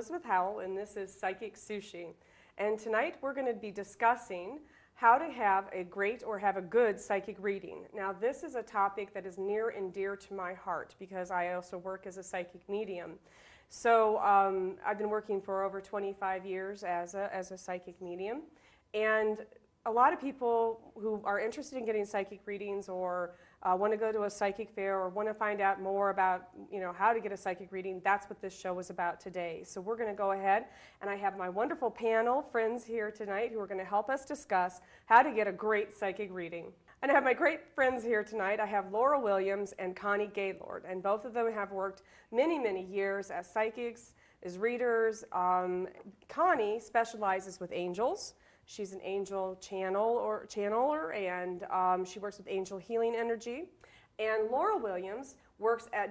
Elizabeth Howell, and this is Psychic Sushi. And tonight we're going to be discussing how to have a great or have a good psychic reading. Now, this is a topic that is near and dear to my heart because I also work as a psychic medium. So I've been working for over 25 years as a psychic medium. And a lot of people who are interested in getting psychic readings or want to go to a psychic fair or want to find out more about, how to get a psychic reading, that's what this show is about today. So we're going to go ahead, and I have my wonderful panel friends here tonight who are going to help us discuss how to get a great psychic reading. And I have my great friends here tonight. I have Laurel Williams and Connie Gaylord, and both of them have worked many, many years as psychics, as readers. Connie specializes with angels. She's an angel channeler, and she works with angel healing energy. And Laurel Williams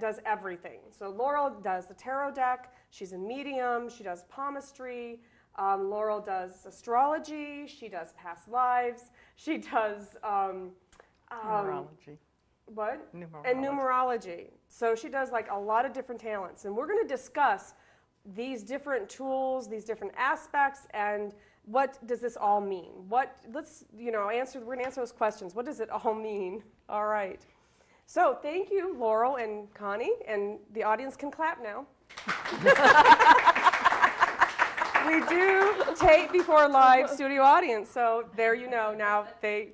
does everything. So Laurel does the tarot deck. She's a medium. She does palmistry. Laurel does astrology. She does past lives. She does numerology. What? Numerology. And numerology. So she does like a lot of different talents. And we're going to discuss these different tools, these different aspects, and what does this all mean? We're going to answer those questions. What does it all mean? All right. So thank you, Laurel and Connie, and the audience can clap now. We do tape before a live studio audience, so there you know. Now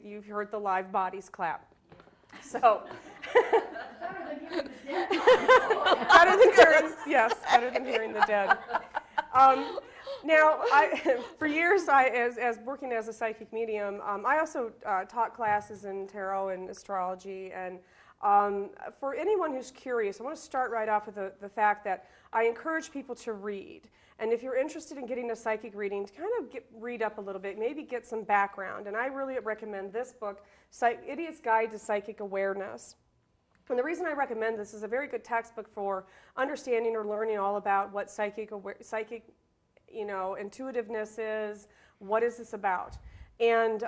you've heard the live bodies clap. So better than hearing the dead. Now, for years, as working as a psychic medium, I also taught classes in tarot and astrology. And for anyone who's curious, I want to start right off with the fact that I encourage people to read. And if you're interested in getting a psychic reading, to kind of read up a little bit, maybe get some background. And I really recommend this book, Idiot's Guide to Psychic Awareness. And the reason I recommend this is a very good textbook for understanding or learning all about what psychic intuitiveness is, what is this about. And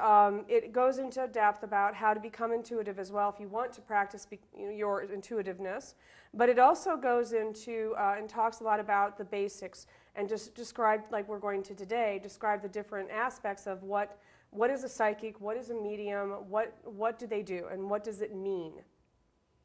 it goes into depth about how to become intuitive as well if you want to practice your intuitiveness. But it also goes into and talks a lot about the basics and just describe, like we're going to today, describe the different aspects of what is a psychic, what is a medium, what do they do, and what does it mean.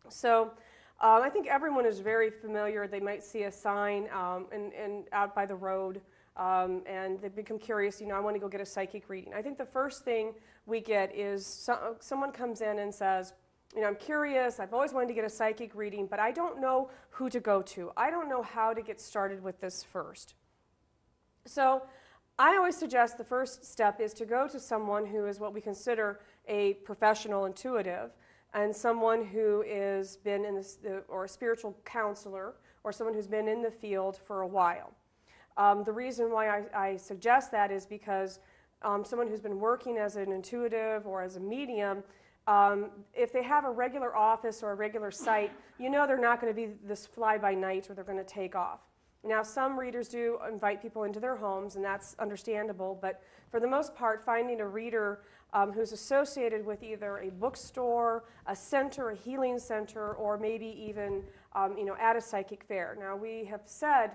So I think everyone is very familiar. They might see a sign and out by the road. And they become curious, I want to go get a psychic reading. I think the first thing we get is someone comes in and says, I'm curious, I've always wanted to get a psychic reading, but I don't know who to go to. I don't know how to get started with this first. So I always suggest the first step is to go to someone who is what we consider a professional intuitive, and someone who has been in or a spiritual counselor, or someone who's been in the field for a while. The reason why I suggest that is because someone who's been working as an intuitive or as a medium, if they have a regular office or a regular site, they're not going to be this fly-by-night or they're going to take off. Now, some readers do invite people into their homes, and that's understandable, but for the most part, finding a reader who's associated with either a bookstore, a center, a healing center, or maybe even at a psychic fair. Now, we have said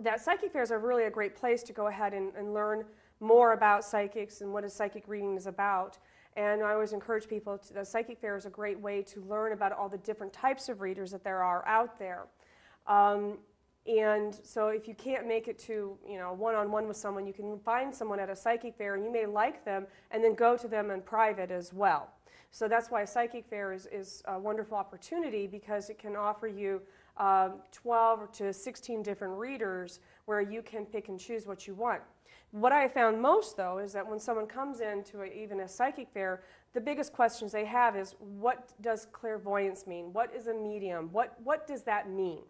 that psychic fairs are really a great place to go ahead and learn more about psychics and what a psychic reading is about. And I always encourage people, the psychic fair is a great way to learn about all the different types of readers that there are out there. And so if you can't make it to one-on-one with someone, you can find someone at a psychic fair and you may like them and then go to them in private as well. So that's why a psychic fair is a wonderful opportunity, because it can offer you 12 to 16 different readers where you can pick and choose what you want. What I have found most, though, is that when someone comes into even a psychic fair, the biggest questions they have is, what does clairvoyance mean? What is a medium? What does that mean?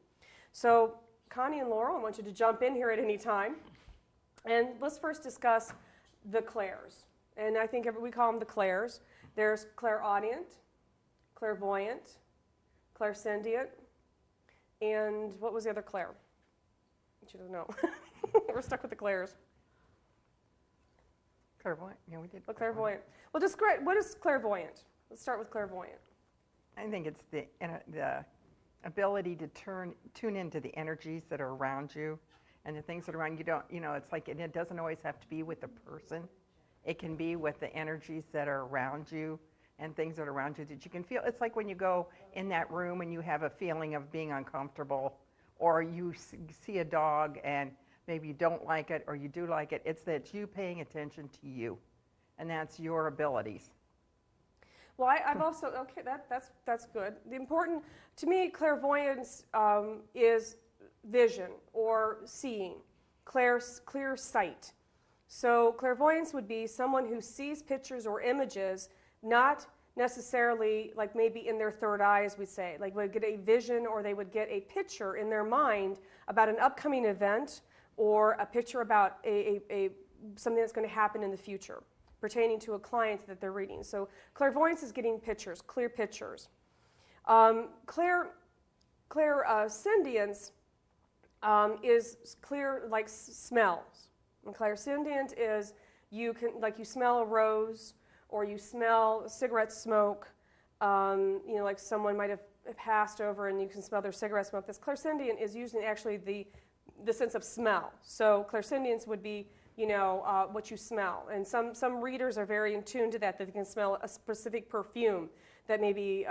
So Connie and Laurel, I want you to jump in here at any time. And let's first discuss the clairs. And I think we call them the clairs. There's clairaudient, clairvoyant, clairsentient, and what was the other clair? You don't know. We're stuck with the clairs. Clairvoyant. Yeah, we did. Well, clairvoyant. Well, describe, what is clairvoyant? Let's start with clairvoyant. I think it's the ability to tune into the energies that are around you and the things that are around you don't, it's like, and it doesn't always have to be with the person. It can be with the energies that are around you and things that are around you that you can feel. It's like when you go in that room and you have a feeling of being uncomfortable, or you see a dog and maybe you don't like it or you do like it. It's that you paying attention to you, and that's your abilities. Well, I've also, okay, that's good. The important, to me, clairvoyance is vision or seeing, clear sight. So clairvoyance would be someone who sees pictures or images, not necessarily like maybe in their third eye, as we say, like would get a vision or they would get a picture in their mind about an upcoming event or a picture about something that's going to happen in the future pertaining to a client that they're reading. So clairvoyance is getting pictures, clear pictures. Clairsentience is clear like smells. And clairsentient is you smell a rose, or you smell cigarette smoke, like someone might have passed over and you can smell their cigarette smoke. This clairsentient is using actually the sense of smell. So clairsentience would be, what you smell. And some readers are very in tune to that they can smell a specific perfume that may be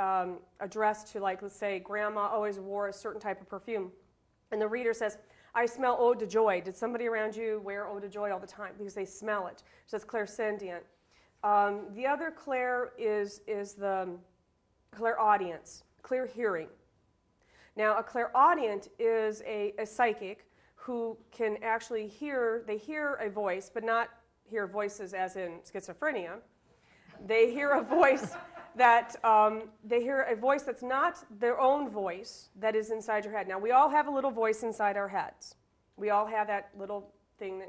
addressed to, like, let's say, grandma always wore a certain type of perfume. And the reader says, I smell eau de joy. Did somebody around you wear eau de joy all the time? Because they smell it. So it's clairsentient. The other clair is the clairaudience, clear hearing. Now, a clairaudient is a psychic who can actually hear a voice, but not hear voices as in schizophrenia. They hear a voice that's not their own voice that is inside your head. Now, we all have a little voice inside our heads. We all have that little thing that,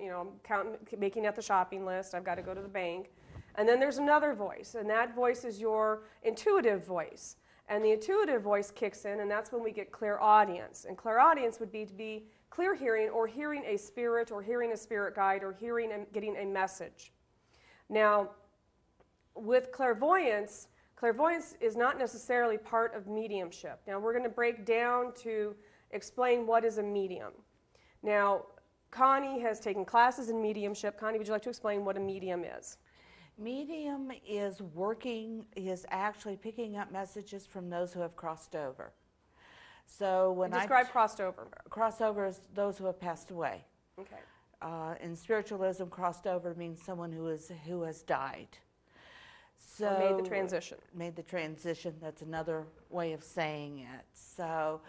I'm making out the shopping list, I've got to go to the bank. And then there's another voice, and that voice is your intuitive voice. And the intuitive voice kicks in, and that's when we get clairaudience. And clairaudience would be to be clear hearing, or hearing a spirit, or hearing a spirit guide, or hearing and getting a message. Now, with clairvoyance is not necessarily part of mediumship. Now, we're going to break down to explain what is a medium. Now, Connie has taken classes in mediumship. Connie, would you like to explain what a medium is? Medium is actually picking up messages from those who have crossed over. So when Describe crossed over. Crossover is those who have passed away. Okay. In spiritualism, crossed over means someone who has died. So or made the transition. Made the transition. That's another way of saying it. So,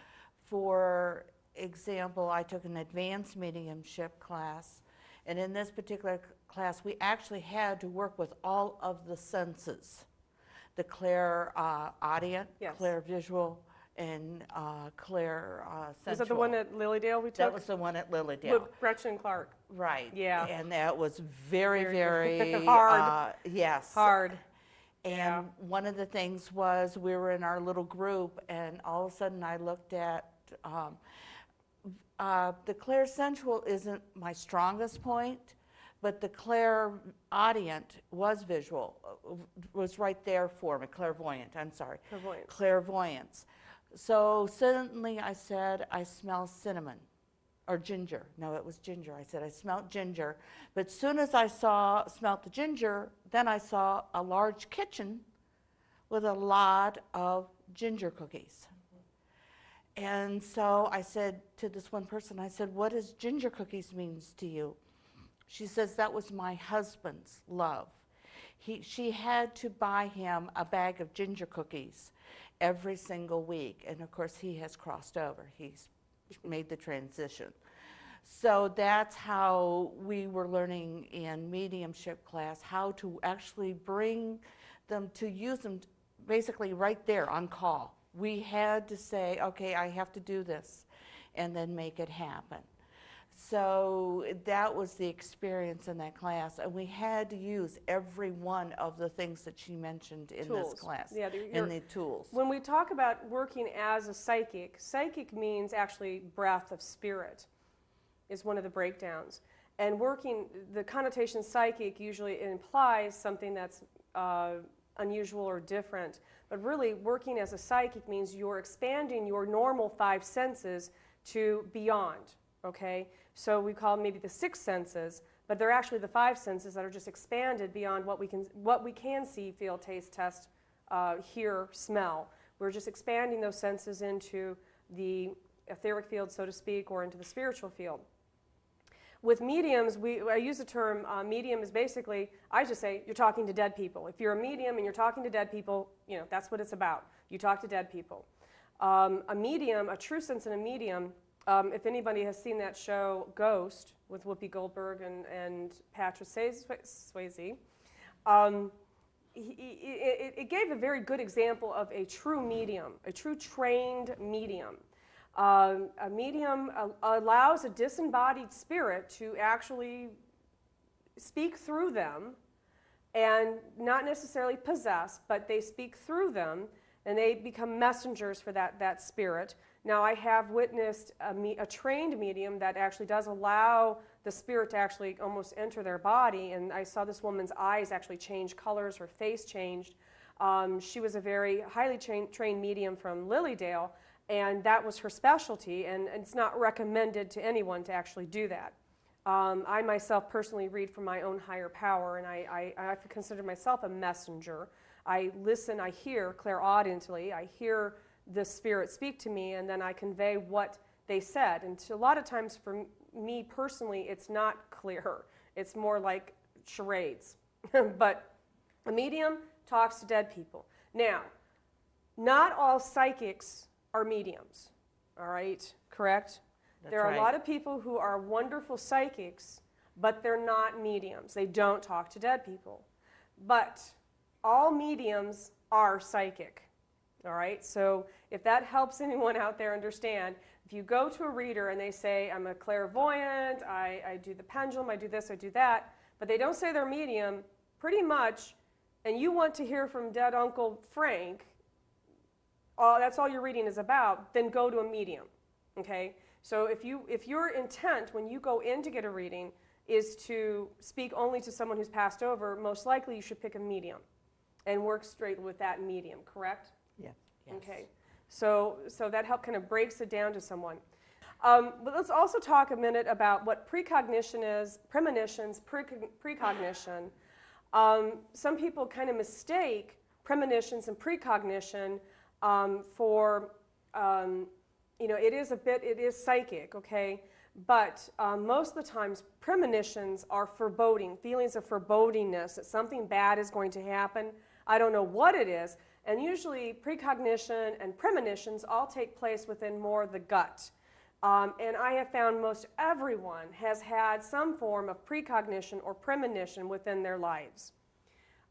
for example, I took an advanced mediumship class, and in this particular class, we actually had to work with all of the senses: the clairaudient, yes. clairvisual, and clairsensual. Was that the one at Lilydale we took? That was the one at Lilydale. With Gretchen Clark. Right. Yeah. And that was very hard. Yes. Hard. And yeah. One of the things was we were in our little group, and all of a sudden I looked at the clairsensual isn't my strongest point, but the clairaudient was visual, was right there for me. Clairvoyant, I'm sorry. Clairvoyance. Clairvoyance. So suddenly I said, I smell cinnamon or ginger. No, it was ginger. I said, I smelled ginger. But as soon as I smelled the ginger, then I saw a large kitchen with a lot of ginger cookies. And so I said to this one person, I said, what does ginger cookies means to you? She says, that was my husband's love. She had to buy him a bag of ginger cookies every single week. And of course, he has crossed over. He's made the transition. So that's how we were learning in mediumship class, how to actually bring them to use them basically right there on call. We had to say, okay, I have to do this, and then make it happen. So that was the experience in that class, and we had to use every one of the things that she mentioned in tools. This class, yeah, in the tools. When we talk about working as a psychic, psychic means actually breath of spirit is one of the breakdowns. And working, the connotation psychic usually implies something that's unusual or different, but really working as a psychic means you're expanding your normal five senses to beyond, okay? So we call them maybe the 6 senses, but they're actually the 5 senses that are just expanded beyond what we can see, feel, taste, test, hear, smell. We're just expanding those senses into the etheric field, so to speak, or into the spiritual field. With mediums, I use the term medium is basically, I just say, you're talking to dead people. If you're a medium and you're talking to dead people, you know, that's what it's about. You talk to dead people. A medium, a true sense in a medium, if anybody has seen that show Ghost with Whoopi Goldberg and Patrick Swayze, it gave a very good example of a true medium, a true trained medium. A medium allows a disembodied spirit to actually speak through them, and not necessarily possess, but they speak through them, and they become messengers for that spirit. Now, I have witnessed a trained medium that actually does allow the spirit to actually almost enter their body, and I saw this woman's eyes actually change colors, her face changed. She was a very highly trained medium from Lilydale, and that was her specialty, and it's not recommended to anyone to actually do that. I myself personally read from my own higher power, and I consider myself a messenger. I listen, I hear clairaudiently, I hear the spirit speak to me, and then I convey what they said. And a lot of times for me personally, it's not clear. It's more like charades. But a medium talks to dead people. Now, not all psychics are mediums, all right? Correct? There are a lot of people who are wonderful psychics, but they're not mediums. They don't talk to dead people. But all mediums are psychic, all right? So if that helps anyone out there understand, if you go to a reader and they say, I'm a clairvoyant, I do the pendulum, I do this, I do that, but they don't say they're medium, pretty much, and you want to hear from dead Uncle Frank, that's all your reading is about, then go to a medium, okay? So if your intent when you go in to get a reading is to speak only to someone who's passed over, most likely you should pick a medium and work straight with that medium, correct? Yeah. Yes. Okay. So that kind of breaks it down to someone. But let's also talk a minute about what precognition is, premonitions, precognition. Some people kind of mistake premonitions and precognition for, you know, it is psychic, okay? But most of the times, premonitions are foreboding, feelings of forebodingness, that something bad is going to happen. I don't know what it is. And usually, precognition and premonitions all take place within more of the gut. And I have found most everyone has had some form of precognition or premonition within their lives.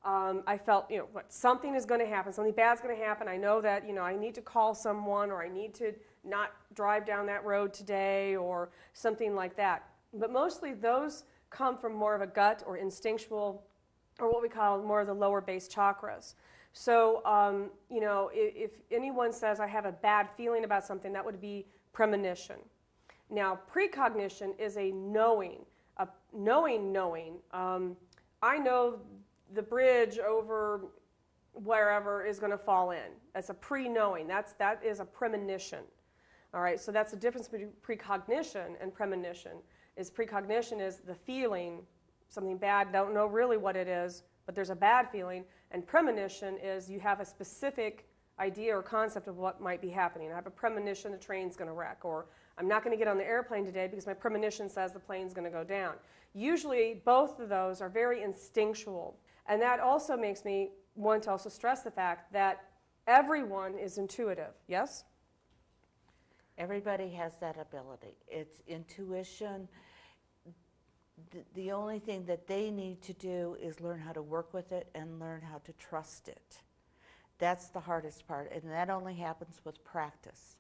I felt, you know, something is going to happen, something bad is going to happen. I know that, you know, I need to call someone, or I need to not drive down that road today, or something like that. But mostly those come from more of a gut or instinctual, or what we call more of the lower base chakras. So, you know, if anyone says, I have a bad feeling about something, that would be premonition. Now, precognition is a knowing. I know the bridge over wherever is going to fall in. That's a pre-knowing. That is a premonition. All right, so that's the difference between precognition and premonition. Precognition is the feeling, something bad, don't know really what it is, but there's a bad feeling. And premonition is you have a specific idea or concept of what might be happening. I have a premonition the train's going to wreck, or I'm not going to get on the airplane today because my premonition says the plane's going to go down. Usually, both of those are very instinctual. And that also makes me want to also stress the fact that everyone is intuitive, yes? Everybody has that ability. It's intuition. The only thing that they need to do is learn how to work with it and learn how to trust it. That's the hardest part, and that only happens with practice.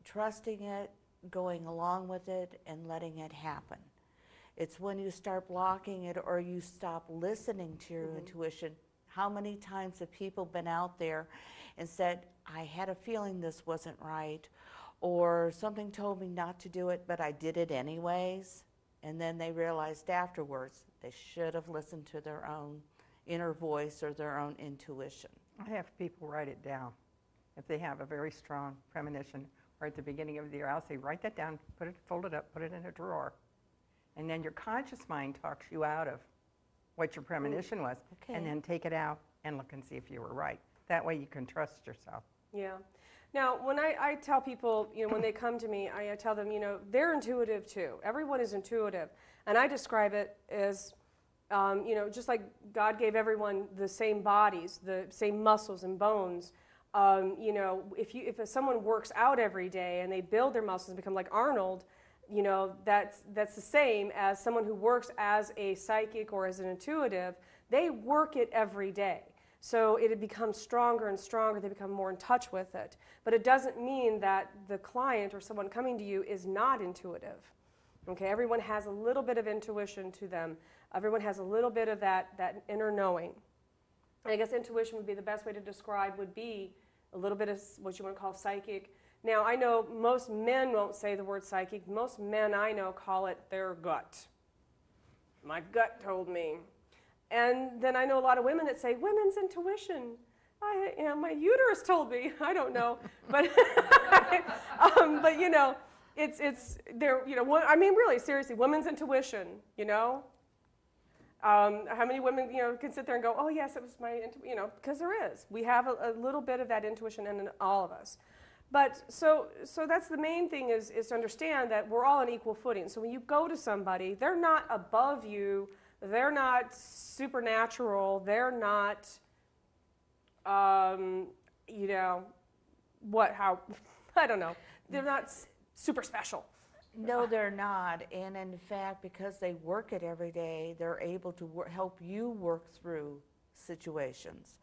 Trusting it, going along with it, and letting it happen. It's when you start blocking it or you stop listening to your intuition. How many times have people been out there and said, I had a feeling this wasn't right, or something told me not to do it, but I did it anyways? And then they realized afterwards they should have listened to their own inner voice or their own intuition. I have people write it down if they have a very strong premonition or at the beginning of the year, I'll say, write that down, put it, fold it up, put it in a drawer. And then your conscious mind talks you out of what your premonition was, Okay. and then take it out and look and see if you were right. That way you can trust yourself. Yeah. Now, when I tell people, when they come to me, I tell them, they're intuitive too. Everyone is intuitive. And I describe it as, just like God gave everyone the same bodies, the same muscles and bones. If someone works out every day and they build their muscles and become like Arnold, that's the same as someone who works as a psychic or as an intuitive. They work it every day. So it becomes stronger and stronger. They become more in touch with it. But it doesn't mean that the client or someone coming to you is not intuitive. Okay, everyone has a little bit of intuition to them. Everyone has a little bit of that inner knowing. And I guess intuition would be the best way to describe, would be a little bit of what you want to call psychic. Now, I know most men won't say the word psychic. Most men I know call it their gut. My gut told me. And then I know a lot of women that say, women's intuition. My uterus told me. I don't know. But, it's there, I mean, really, seriously, women's intuition, How many women, can sit there and go, oh, yes, it was my, because there is. We have a little bit of that intuition in all of us. But so that's the main thing is to understand that we're all on equal footing. So when you go to somebody, they're not above you. They're not supernatural. They're not, I don't know. They're not super special. No, they're not. And in fact, because they work it every day, they're able to help you work through situations.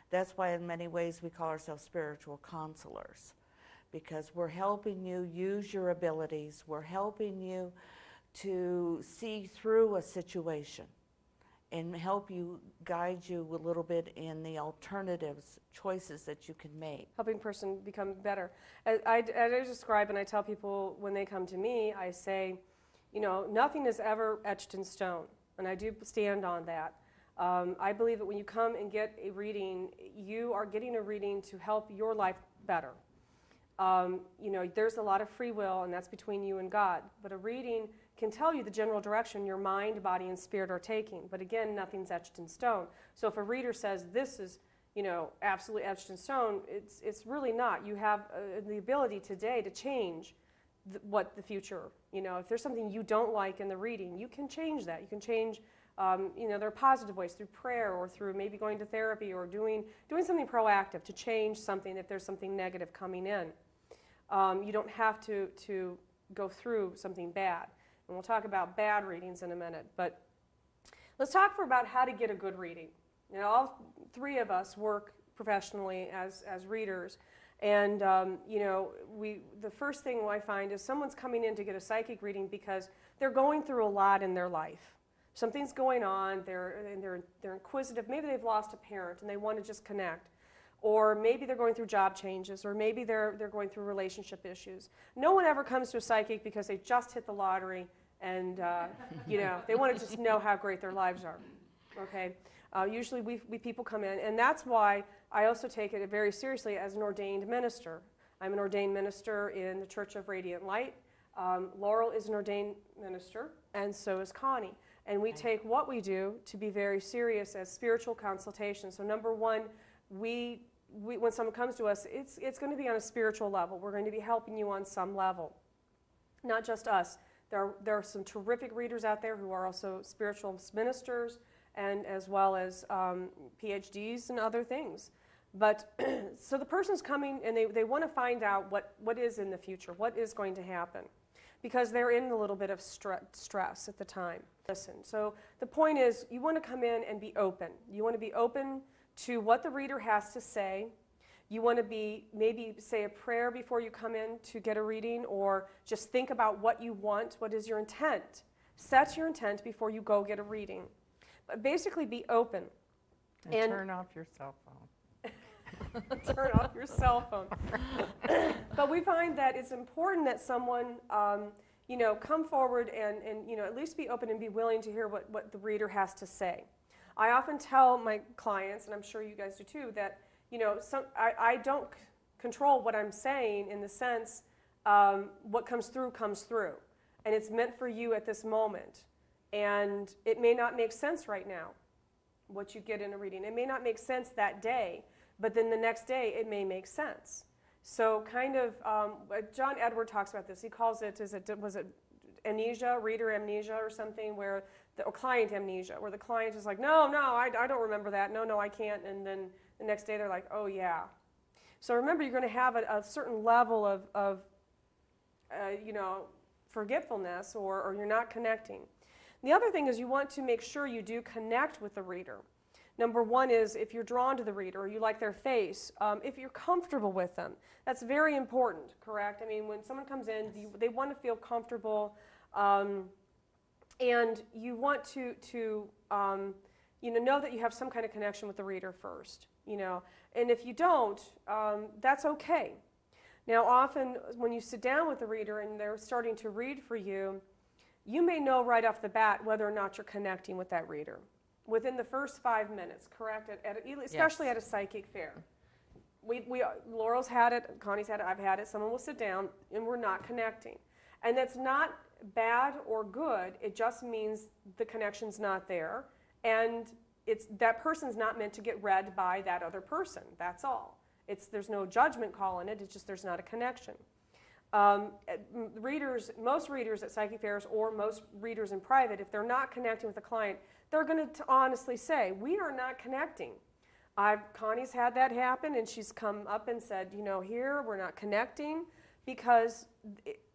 That's why in many ways we call ourselves spiritual counselors, because we're helping you use your abilities. We're helping you to see through a situation and help you, guide you a little bit in the alternatives, choices that you can make. Helping a person become better. As I describe, and I tell people when they come to me, I say, nothing is ever etched in stone, and I do stand on that. I believe that when you come and get a reading, you are getting a reading to help your life better. There's a lot of free will, and that's between you and God. But a reading can tell you the general direction your mind, body, and spirit are taking. But again, nothing's etched in stone. So if a reader says this is, absolutely etched in stone, it's really not. You have the ability today to change what the future. If there's something you don't like in the reading, you can change that. You can change. There are positive ways through prayer or through maybe going to therapy or doing something proactive to change something if there's something negative coming in. You don't have to go through something bad. And we'll talk about bad readings in a minute. But let's talk about how to get a good reading. All three of us work professionally as readers. And, the first thing I find is someone's coming in to get a psychic reading because they're going through a lot in their life. Something's going on, they're inquisitive, maybe they've lost a parent and they want to just connect. Or maybe they're going through job changes, or maybe they're going through relationship issues. No one ever comes to a psychic because they just hit the lottery and, they want to just know how great their lives are, okay? Usually people come in, and that's why I also take it very seriously as an ordained minister. I'm an ordained minister in the Church of Radiant Light. Laurel is an ordained minister, and so is Connie. And we take what we do to be very serious as spiritual consultation. So number one, we when someone comes to us, it's going to be on a spiritual level. We're going to be helping you on some level. Not just us. There are some terrific readers out there who are also spiritual ministers, and as well as PhDs and other things. But so the person's coming and they want to find out what is in the future, what is going to happen, because they're in a little bit of stress at the time. Listen, so the point is you want to come in and be open. You want to be open to what the reader has to say. You want to maybe say a prayer before you come in to get a reading, or just think about what you want. What is your intent? Set your intent before you go get a reading. But basically be open. And turn off your cell phone. Turn off your cell phone. But we find that it's important that someone come forward and at least be open and be willing to hear what the reader has to say. I often tell my clients, and I'm sure you guys do too, that I don't control what I'm saying in the sense what comes through, and it's meant for you at this moment. And it may not make sense right now, what you get in a reading. It may not make sense that day, but then the next day it may make sense. So kind of, John Edward talks about this. He calls it, was it amnesia, reader amnesia or something, or client amnesia, where the client is like, no, I don't remember that. No, I can't. And then the next day they're like, oh, yeah. So remember, you're going to have a certain level of forgetfulness, or you're not connecting. The other thing is you want to make sure you do connect with the reader. Number one is if you're drawn to the reader, or you like their face, if you're comfortable with them. That's very important, correct? I mean, when someone comes in, they want to feel comfortable, and you want to know that you have some kind of connection with the reader first, And if you don't, that's okay. Now, often when you sit down with the reader and they're starting to read for you, you may know right off the bat whether or not you're connecting with that reader within the first 5 minutes, correct? Especially at a psychic fair. Laurel's had it, Connie's had it, I've had it. Someone will sit down and we're not connecting. And that's not bad or good. It just means the connection's not there. And that person's not meant to get read by that other person. That's all. There's no judgment call in it. It's just there's not a connection. Most readers at psychic fairs, or most readers in private, if they're not connecting with the client, they're going to honestly say, we are not connecting. Connie's had that happen, and she's come up and said, here, we're not connecting, because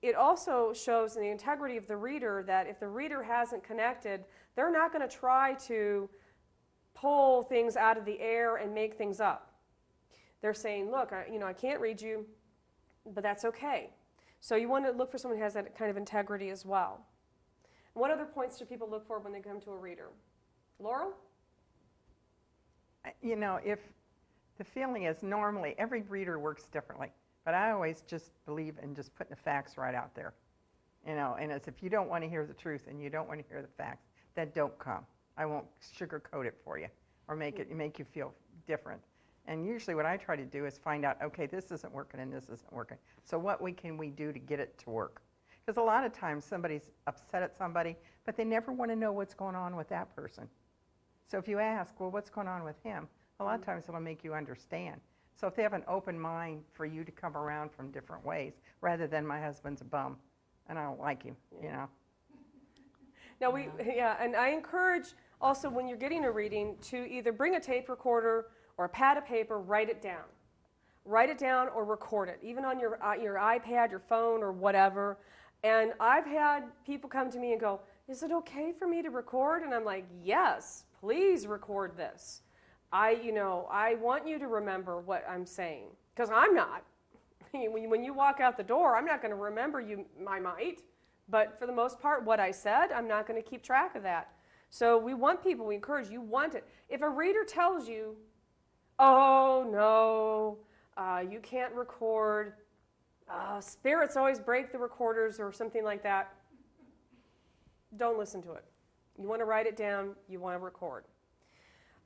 it also shows in the integrity of the reader that if the reader hasn't connected, they're not going to try to pull things out of the air and make things up. They're saying, look, I can't read you, but that's okay. So you want to look for someone who has that kind of integrity as well. What other points do people look for when they come to a reader? Laurel? If the feeling is normally, every reader works differently, but I always just believe in just putting the facts right out there. And it's if you don't want to hear the truth and you don't want to hear the facts, then don't come. I won't sugarcoat it for you or make you feel different. And usually what I try to do is find out, okay, this isn't working and this isn't working. So what can we do to get it to work? Because a lot of times somebody's upset at somebody, but they never want to know what's going on with that person. So if you ask, well, what's going on with him? A lot of times it'll make you understand. So if they have an open mind for you to come around from different ways, rather than my husband's a bum and I don't like him, Now and I encourage also when you're getting a reading to either bring a tape recorder or a pad of paper, write it down. Write it down or record it, even on your iPad, your phone, or whatever. And I've had people come to me and go, is it okay for me to record? And I'm like, yes, please record this. I want you to remember what I'm saying, because I'm not. When you walk out the door, I'm not going to remember you, I might. But for the most part, what I said, I'm not going to keep track of that. So we encourage, you want it. If a reader tells you, oh, no, you can't record, spirits always break the recorders or something like that, don't listen to it. You want to write it down, you want to record.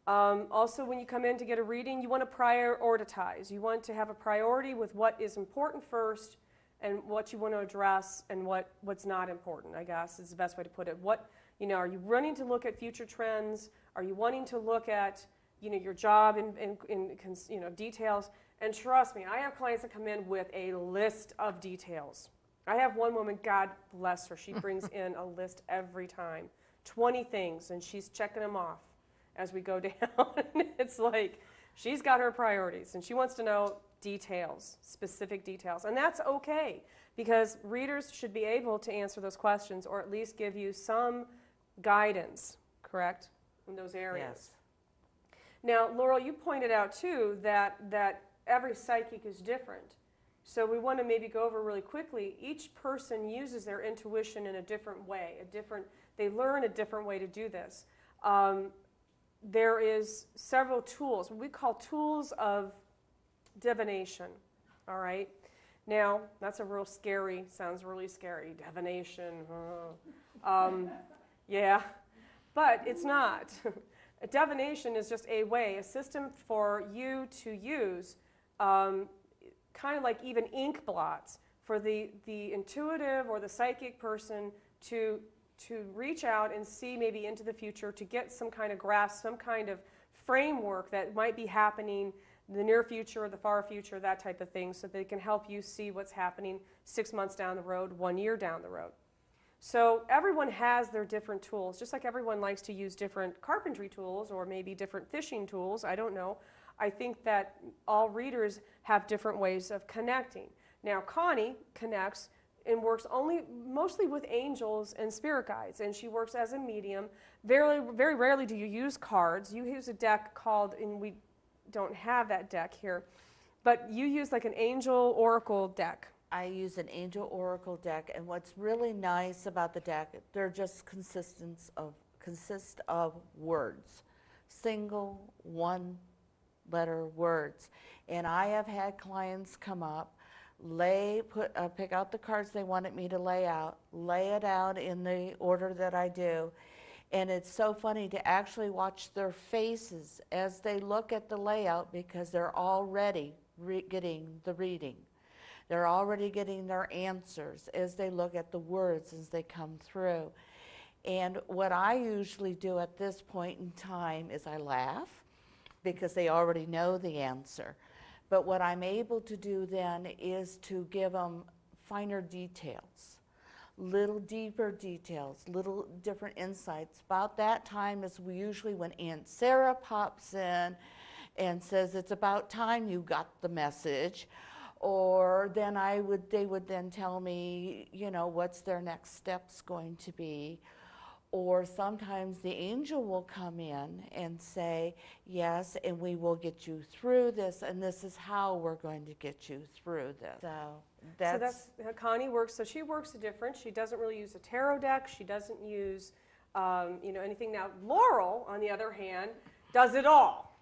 Also, when you come in to get a reading, you want to prioritize. You want to have a priority with what is important first and what you want to address and what's not important, I guess is the best way to put it. Are you running to look at future trends? Are you wanting to look at your job in details? And trust me, I have clients that come in with a list of details. I have one woman, God bless her, she brings in a list every time, 20 things, and she's checking them off as we go down. It's like she's got her priorities, and she wants to know details, specific details. And that's okay, because readers should be able to answer those questions or at least give you some guidance, correct, in those areas. Yes. Now, Laurel, you pointed out, too, that every psychic is different. So we want to maybe go over really quickly. Each person uses their intuition in a different way. They learn a different way to do this. There is several tools, what we call tools of divination, all right? Now, that's sounds really scary, divination. Yeah, but it's not. A divination is just a system for you to use, kind of like even ink blots, for the intuitive or the psychic person to reach out and see maybe into the future, to get some kind of grasp, some kind of framework that might be happening in the near future or the far future, that type of thing, so they can help you see what's happening 6 months down the road, 1 year down the road. So everyone has their different tools, just like everyone likes to use different carpentry tools or maybe different fishing tools. I don't know. I think that all readers have different ways of connecting. Now, Connie connects and works mostly with angels and spirit guides, and she works as a medium. Very, very rarely do you use cards. You use a deck called, and we don't have that deck here, but you use like an angel oracle deck. I use an angel oracle deck, and what's really nice about the deck, they're just consist of words, single one-letter words. And I have had clients come up, pick out the cards they wanted me to lay it out in the order that I do. And it's so funny to actually watch their faces as they look at the layout, because they're already getting the reading. They're already getting their answers as they look at the words as they come through. And what I usually do at this point in time is I laugh, because they already know the answer. But what I'm able to do then is to give them finer details, little deeper details, little different insights. About that time is usually when Aunt Sarah pops in and says, it's about time you got the message. Or then they would then tell me, what's their next steps going to be. Or sometimes the angel will come in and say, yes, and we will get you through this, and this is how we're going to get you through this. So that's how Connie works. So she works different. She doesn't really use a tarot deck. She doesn't use anything. Now, Laurel, on the other hand, does it all.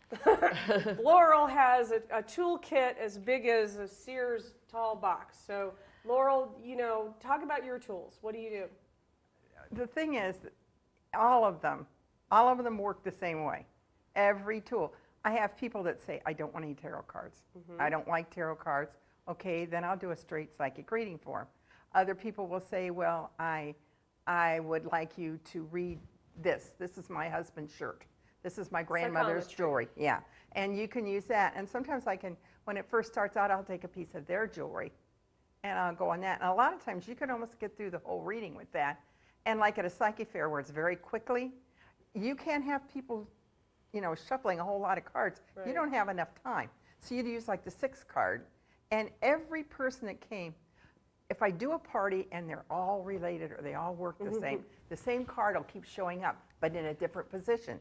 Laurel has a toolkit as big as a Sears tall box. So Laurel, talk about your tools. What do you do? The thing is, all of them work the same way. Every tool. I have people that say, I don't want any tarot cards. Mm-hmm. I don't like tarot cards. Okay, then I'll do a straight psychic reading for them. Other people will say, well, I would like you to read this. This is my husband's shirt. This is my grandmother's jewelry. Yeah, and you can use that. And sometimes when it first starts out, I'll take a piece of their jewelry and I'll go on that. And a lot of times you can almost get through the whole reading with that. And like at a psychic fair where it's very quickly, you can't have people, shuffling a whole lot of cards. Right. You don't have enough time. So you'd use like the 6th card. And every person that came, if I do a party and they're all related or they all work the same card will keep showing up, but in a different position.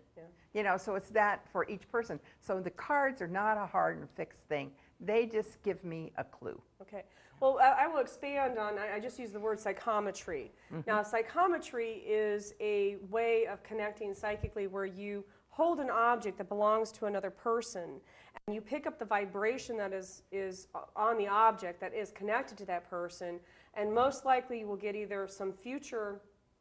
Yeah. So it's that for each person. So the cards are not a hard and fixed thing. They just give me a clue. Okay. Well, I will expand on, I just used the word psychometry. Mm-hmm. Now, psychometry is a way of connecting psychically where you hold an object that belongs to another person, and you pick up the vibration that is on the object that is connected to that person, and most likely you will get either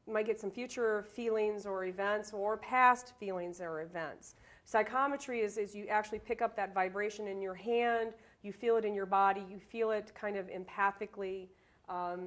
you might get some future feelings or events or past feelings or events. Psychometry is you actually pick up that vibration in your hand, you feel it in your body, you feel it kind of empathically,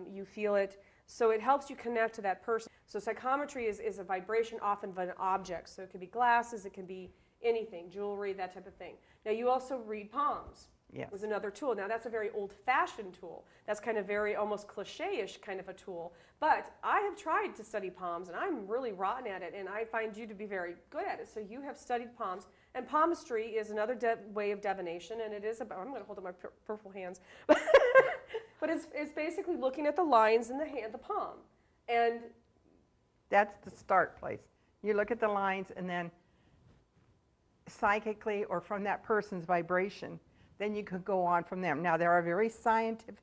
you feel it, so it helps you connect to that person. So psychometry is a vibration often of an object, so it could be glasses, it can be anything, jewelry, that type of thing. Now you also read palms. Yes. Was another tool. Now that's a very old-fashioned tool. That's kind of very almost cliche-ish kind of a tool. But I have tried to study palms, and I'm really rotten at it, and I find you to be very good at it. So you have studied palms, and palmistry is another way of divination, and it is about, I'm going to hold up my purple hands, but it's basically looking at the lines in the hand, the palm, and that's the start place. You look at the lines, and then psychically or from that person's vibration, then you could go on from them. Now, there are very scientific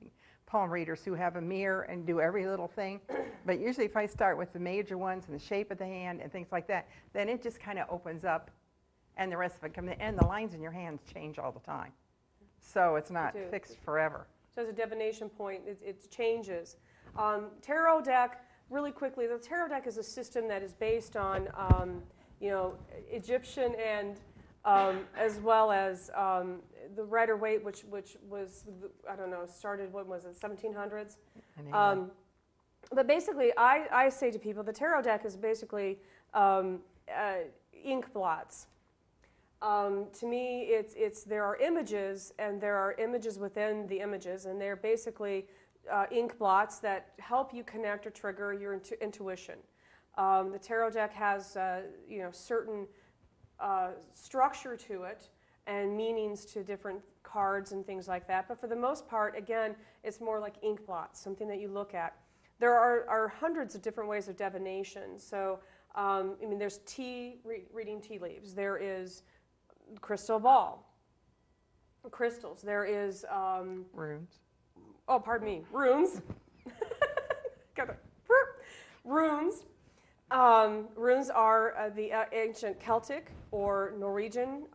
palm readers who have a mirror and do every little thing, but usually if I start with the major ones and the shape of the hand and things like that, then it just kind of opens up and the rest of it comes in, and the lines in your hands change all the time. So it's not fixed forever. So as a divination point, it changes. Tarot deck, really quickly, the tarot deck is a system that is based on Egyptian and as well as the Rider-Waite, which was, I don't know, started, what was it, 1700s? But basically, I say to people, the tarot deck is basically ink blots. To me, there are images, and there are images within the images, and they're basically ink blots that help you connect or trigger your intuition. The tarot deck has certain structure to it and meanings to different cards and things like that. But for the most part, again, it's more like ink blots, something that you look at. There are hundreds of different ways of divination. So, I mean, there's reading tea leaves. There is crystal ball, crystals. There is runes. Oh, pardon me, runes. Got the runes. Runes are the ancient Celtic or Norwegian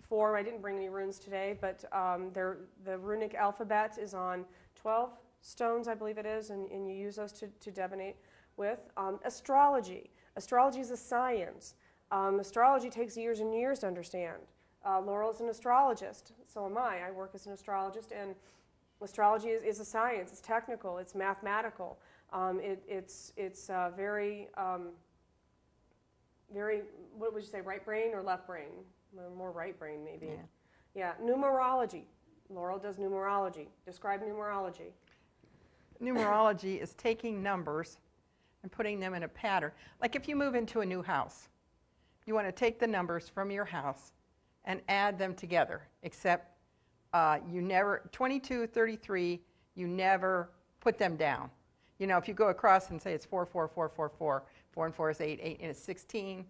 form. I didn't bring any runes today, but the runic alphabet is on 12 stones, I believe it is, and you use those to divinate with. Astrology. Astrology is a science. Astrology takes years and years to understand. Laurel is an astrologist, so am I. I work as an astrologist, and astrology is a science. It's technical. It's mathematical. It's very, what would you say, right brain or left brain? More right brain, maybe. Yeah. Numerology. Laurel does numerology. Describe numerology. Numerology is taking numbers and putting them in a pattern. Like if you move into a new house, you want to take the numbers from your house and add them together, except you never, 22, 33, you never put them down. You know, if you go across and say it's 4, 4, 4, 4, 4, 4 and 4 is 8, 8 and it's 16,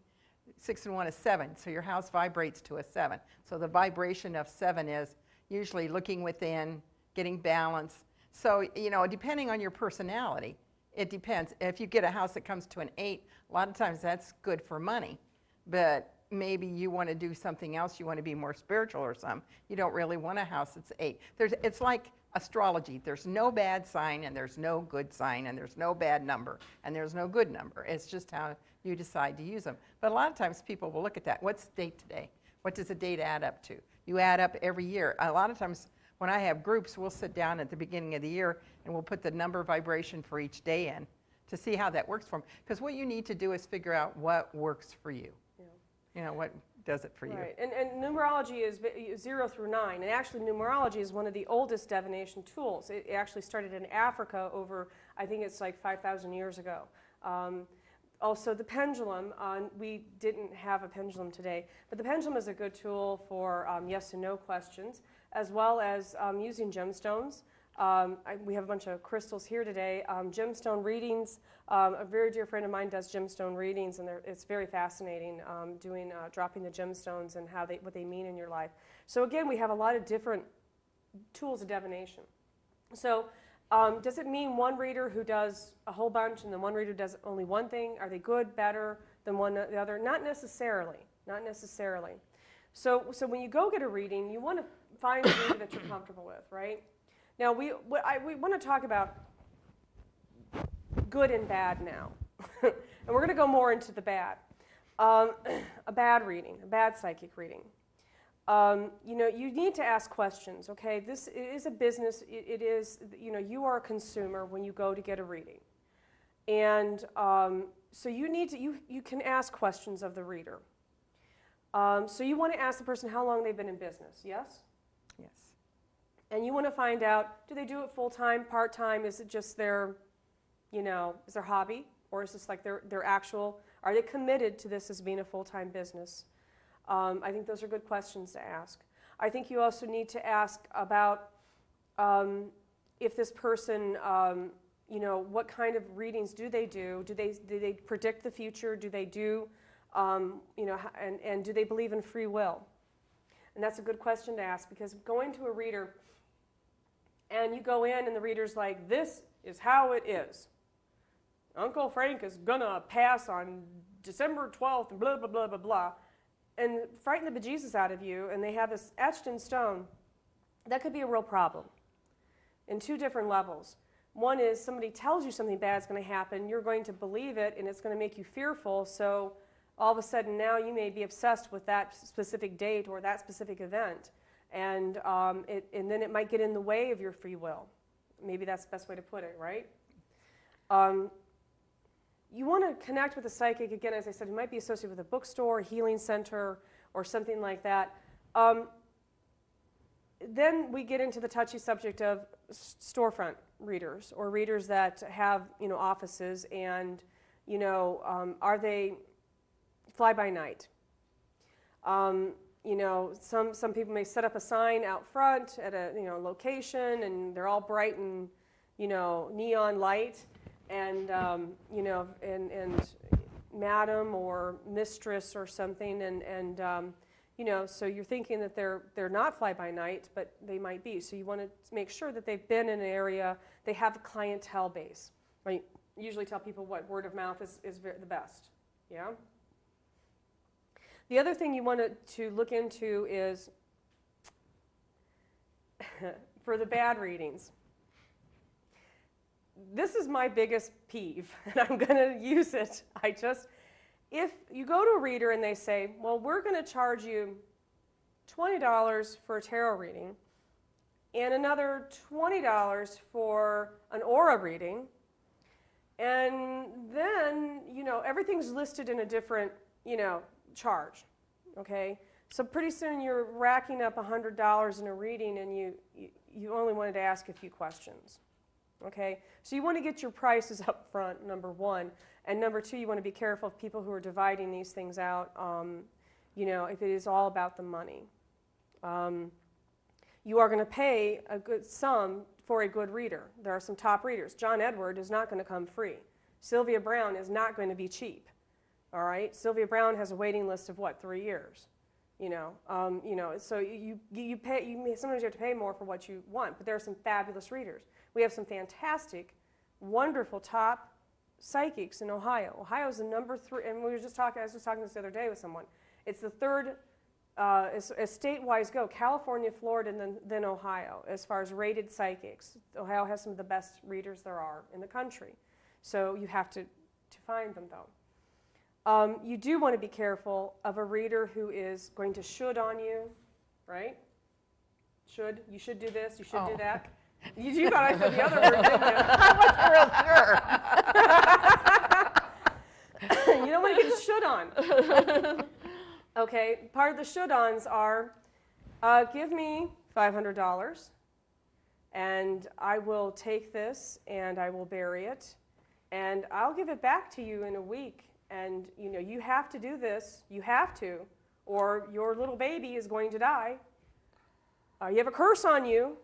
6 and 1 is 7, so your house vibrates to a 7. So the vibration of 7 is usually looking within, getting balance. So, you know, depending on your personality, it depends. If you get a house that comes to an 8, a lot of times that's good for money. But maybe you want to do something else, you want to be more spiritual or something. You don't really want a house that's 8. It's like astrology. There's no bad sign, and there's no good sign, and there's no bad number, and there's no good number. It's just how you decide to use them. But a lot of times people will look at that. What's the date today? What does the date add up to? You add up every year. A lot of times when I have groups, we'll sit down at the beginning of the year, and we'll put the number vibration for each day in to see how that works for them. Because what you need to do is figure out what works for you. You know, what does it for you. Right, and numerology is 0 through 9, and actually numerology is one of the oldest divination tools. It actually started in Africa over, I think it's like 5,000 years ago. Also the pendulum, we didn't have a pendulum today, but the pendulum is a good tool for yes and no questions, as well as using gemstones. We have a bunch of crystals here today. Gemstone readings, a very dear friend of mine does gemstone readings, and it's very fascinating dropping the gemstones and what they mean in your life. So again, we have a lot of different tools of divination. So does it mean one reader who does a whole bunch and then one reader does only one thing? Are they good, better than the other? Not necessarily. Not necessarily. So when you go get a reading, you want to find a reader that you're comfortable with, right? Now, we want to talk about good and bad now. And we're going to go more into the bad. A bad reading, a bad psychic reading. You know, you need to ask questions, okay? This is a business. It is, you know, you are a consumer when you go to get a reading. And so you need to, you can ask questions of the reader. So you want to ask the person how long they've been in business, yes? Yes. And you want to find out, do they do it full-time, part-time? Is it just their, you know, is their hobby? Or is this like their actual, are they committed to this as being a full-time business? I think those are good questions to ask. I think you also need to ask about if this person, you know, what kind of readings do they do? Do they predict the future? Do they do, you know, and do they believe in free will? And that's a good question to ask, because going to a reader and you go in and the reader's like, this is how it is. Uncle Frank is gonna pass on December 12th and blah, blah, blah, blah, blah, and frighten the bejesus out of you, and they have this etched in stone, that could be a real problem in two different levels. One is somebody tells you something bad is going to happen, you're going to believe it, and it's going to make you fearful, so all of a sudden now you may be obsessed with that specific date or that specific event, and then it might get in the way of your free will. Maybe that's the best way to put it, right? You want to connect with a psychic, again, as I said, who might be associated with a bookstore, a healing center, or something like that. Then we get into the touchy subject of storefront readers, or readers that have, offices, and, are they fly-by-night? Some people may set up a sign out front at a, location, and they're all bright and, neon light, and, and madam or mistress or something, and so you're thinking that they're not fly-by-night, but they might be. So you want to make sure that they've been in an area, they have a clientele base. I usually tell people what word of mouth is the best. Yeah. The other thing you want to look into is for the bad readings. This is my biggest peeve, and I'm going to use it. If you go to a reader and they say, well, we're going to charge you $20 for a tarot reading and another $20 for an aura reading, and then, everything's listed in a different, charge, okay? So pretty soon you're racking up $100 in a reading, and you only wanted to ask a few questions, okay? So you want to get your prices up front, number one. And number two, you want to be careful of people who are dividing these things out, if it is all about the money. You are going to pay a good sum for a good reader. There are some top readers. John Edward is not going to come free. Sylvia Brown is not going to be cheap. All right? Sylvia Brown has a waiting list of, 3 years? So you pay. Sometimes you have to pay more for what you want, but there are some fabulous readers. We have some fantastic, wonderful top psychics in Ohio. Ohio is the number 3, and I was just talking this the other day with someone. It's the third, as state-wise go, California, Florida, and then Ohio, as far as rated psychics. Ohio has some of the best readers there are in the country. So you have to find them, though. You do want to be careful of a reader who is going to should on you, right? You should do this, you should do that. You thought I said the other word, didn't you? I wasn't real sure. You don't want to get should on. Okay, part of the should-ons are, give me $500, and I will take this, and I will bury it, and I'll give it back to you in a week, and, you have to do this, you have to, or your little baby is going to die. You have a curse on you.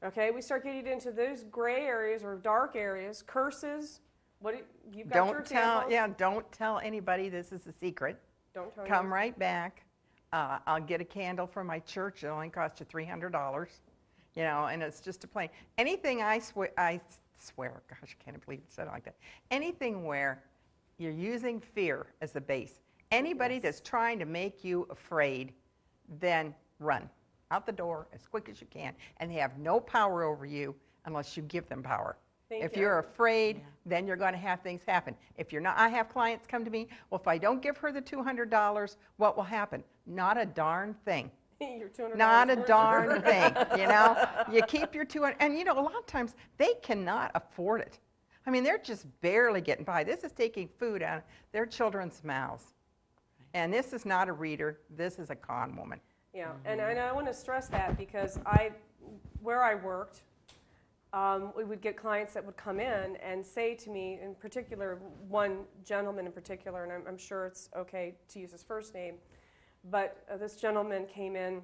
Okay, we start getting into those gray areas or dark areas, curses. You've got your examples. Don't tell anybody this is a secret. Don't tell Come right back. I'll get a candle from my church. It only costs you $300. And it's just a plain. Anything I swear, gosh, I can't believe it said it like that. Anything where you're using fear as the base. Anybody that's trying to make you afraid, then run out the door as quick as you can, and they have no power over you unless you give them power. If you're afraid, then you're going to have things happen. If you're not, I have clients come to me, well, if I don't give her the $200, what will happen? Not a darn thing. Your $200 not a darn thing, You keep your $200, and a lot of times they cannot afford it. I mean, they're just barely getting by. This is taking food out of their children's mouths. And this is not a reader, this is a con woman. Yeah, and I want to stress that because where I worked, we would get clients that would come in and say to me, in particular, one gentleman in particular, and I'm sure it's okay to use his first name, but this gentleman came in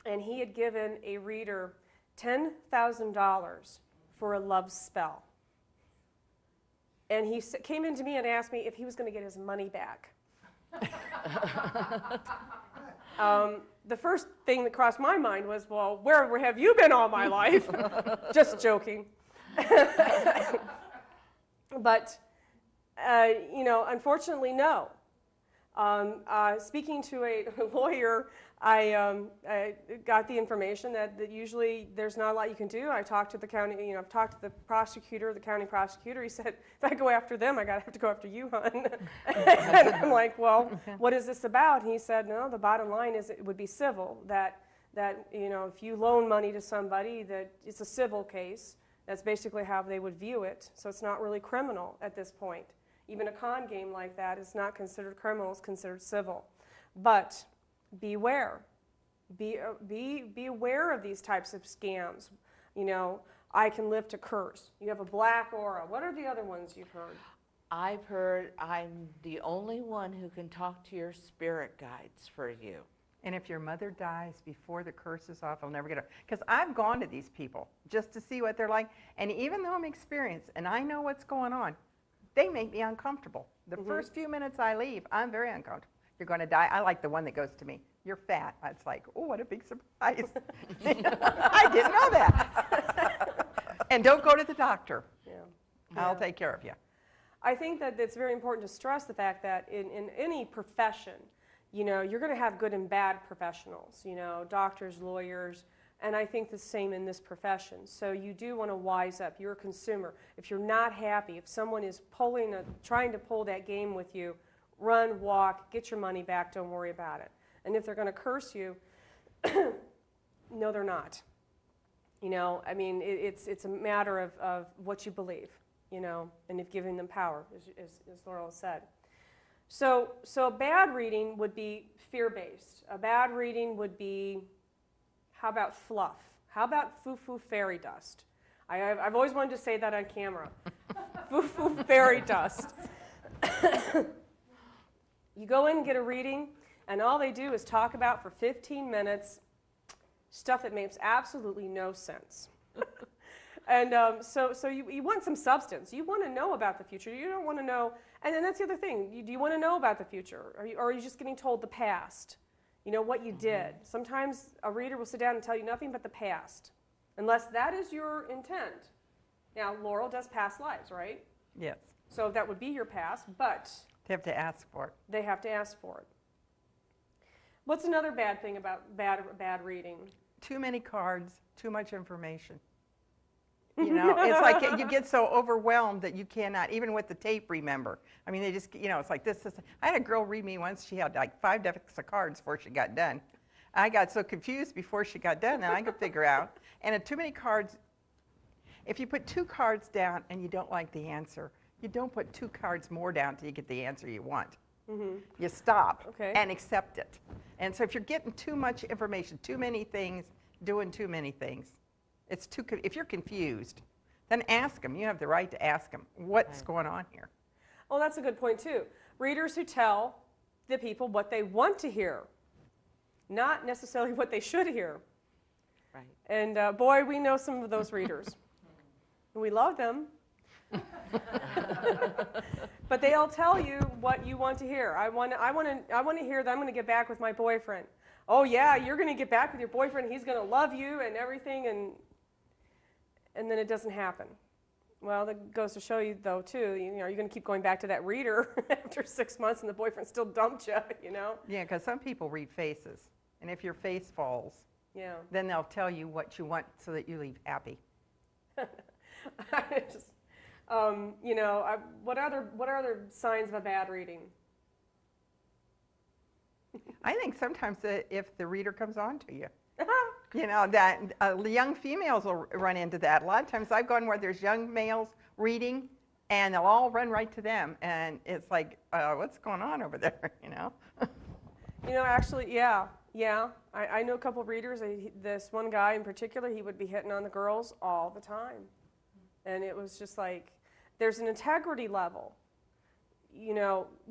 and he had given a reader $10,000 for a love spell. And he came in to me and asked me if he was going to get his money back. The first thing that crossed my mind was, well, where have you been all my life? Just joking. But, unfortunately, no. Speaking to a lawyer, I got the information that usually there's not a lot you can do. I talked to the county, I've talked to the prosecutor, the county prosecutor. He said, if I go after them, I have to go after you, hon. And I'm like, well, what is this about? And he said, no, the bottom line is it would be civil. That if you loan money to somebody, that it's a civil case. That's basically how they would view it. So it's not really criminal at this point. Even a con game like that is not considered criminal, it's considered civil. But beware. Be aware of these types of scams. I can lift a curse. You have a black aura. What are the other ones you've heard? I've heard I'm the only one who can talk to your spirit guides for you. And if your mother dies before the curse is off, I'll never get her. Because I've gone to these people just to see what they're like. And even though I'm experienced and I know what's going on, they make me uncomfortable. The first few minutes I leave, I'm very uncomfortable. You're going to die. I like the one that goes to me, you're fat. It's like, oh, what a big surprise. I didn't know that. And don't go to the doctor. Yeah. I'll take care of you. I think that it's very important to stress the fact that in any profession, you're going to have good and bad professionals, doctors, lawyers, and I think the same in this profession. So you do want to wise up. You're a consumer. If you're not happy, if someone is trying to pull that game with you, run, walk, get your money back, don't worry about it. And if they're going to curse you, no, they're not. It's a matter of what you believe, and if giving them power, as Laurel said. So a bad reading would be fear-based. A bad reading would be, how about fluff? How about foo-foo fairy dust? I've always wanted to say that on camera. Foo-foo fairy dust. You go in and get a reading, and all they do is talk about for 15 minutes stuff that makes absolutely no sense. And so you want some substance. You want to know about the future. You don't want to know, and then that's the other thing. Do you want to know about the future? Or are you just getting told the past? What you did. Sometimes a reader will sit down and tell you nothing but the past, unless that is your intent. Now, Laurel does past lives, right? Yes. So that would be your past, but They have to ask for it. They have to ask for it. What's another bad thing about bad reading? Too many cards, too much information. It's like you get so overwhelmed that you cannot, even with the tape, remember. I mean, they just, it's like this. I had a girl read me once. She had like 5 decks of cards before she got done. I got so confused before she got done, and I could figure out. And too many cards, if you put 2 cards down and you don't like the answer, you don't put 2 cards more down until you get the answer you want. Mm-hmm. You stop and accept it. And so if you're getting too much information, too many things, doing too many things, if you're confused, then ask them. You have the right to ask them, what's going on here? Oh, that's a good point, too. Readers who tell the people what they want to hear, not necessarily what they should hear. Right. And boy, we know some of those readers. We love them. But they'll tell you what you want to hear. I want to hear that I'm going to get back with my boyfriend. Oh yeah, you're going to get back with your boyfriend. He's going to love you and everything, and then it doesn't happen. Well, that goes to show you, though, too. You're going to keep going back to that reader after 6 months, and the boyfriend still dumped you. Yeah, because some people read faces, and if your face falls, then they'll tell you what you want so that you leave happy. What are other signs of a bad reading? I think sometimes if the reader comes on to you, that young females will run into that. A lot of times I've gone where there's young males reading, and they'll all run right to them, and it's like, what's going on over there, Actually, yeah. I know a couple of readers. This one guy in particular, he would be hitting on the girls all the time. And it was just like, there's an integrity level.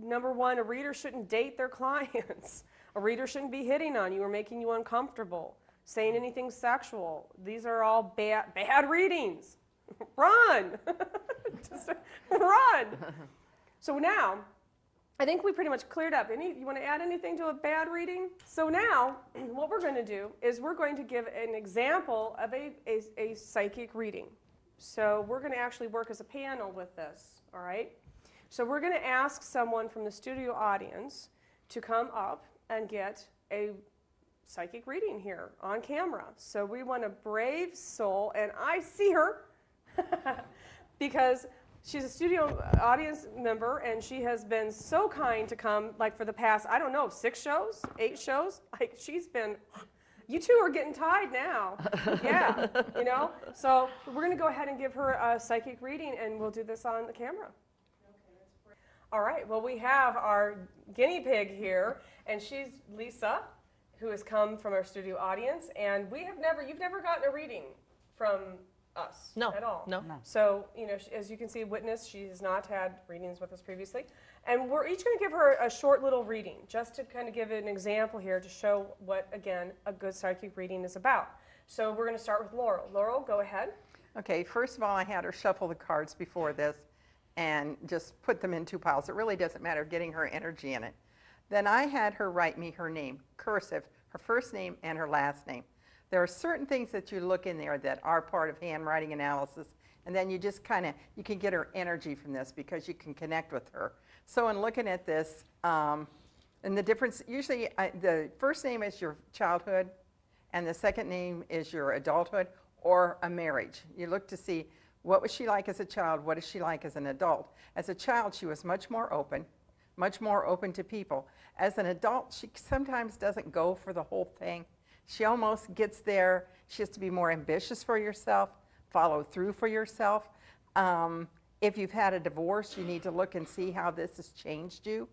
Number one, a reader shouldn't date their clients. A reader shouldn't be hitting on you or making you uncomfortable, saying anything sexual. These are all bad readings. Run! Just run! So now, I think we pretty much cleared up. You want to add anything to a bad reading? So now, what we're going to do is we're going to give an example of a psychic reading. So we're going to actually work as a panel with this, all right? So we're going to ask someone from the studio audience to come up and get a psychic reading here on camera. So we want a brave soul, and I see her because she's a studio audience member, and she has been so kind to come, like for the past, I don't know, 6 shows, 8 shows. Like she's been, you two are getting tied now. Yeah, you know? So we're going to go ahead and give her a psychic reading, and we'll do this on the camera. All right, well, we have our guinea pig here, and she's Lisa, who has come from our studio audience, and you've never gotten a reading from us at all. No. So, you know, as you can see, witness, she has not had readings with us previously. And we're each going to give her a short little reading, just to kind of give an example here to show what, again, a good psychic reading is about. So we're going to start with Laurel. Laurel, go ahead. Okay, first of all, I had her shuffle the cards before this and just put them in 2 piles. It really doesn't matter getting her energy in it. Then I had her write me her name, cursive, her first name and her last name. There are certain things that you look in there that are part of handwriting analysis, and then you just you can get her energy from this because you can connect with her. So in looking at this, and the difference, usually the first name is your childhood, and the second name is your adulthood or a marriage. You look to see what was she like as a child, what is she like as an adult. As a child, she was much more open to people. As an adult, she sometimes doesn't go for the whole thing. She almost gets there. She has to be more ambitious for yourself, follow through for yourself. If you've had a divorce, you need to look and see how this has changed you.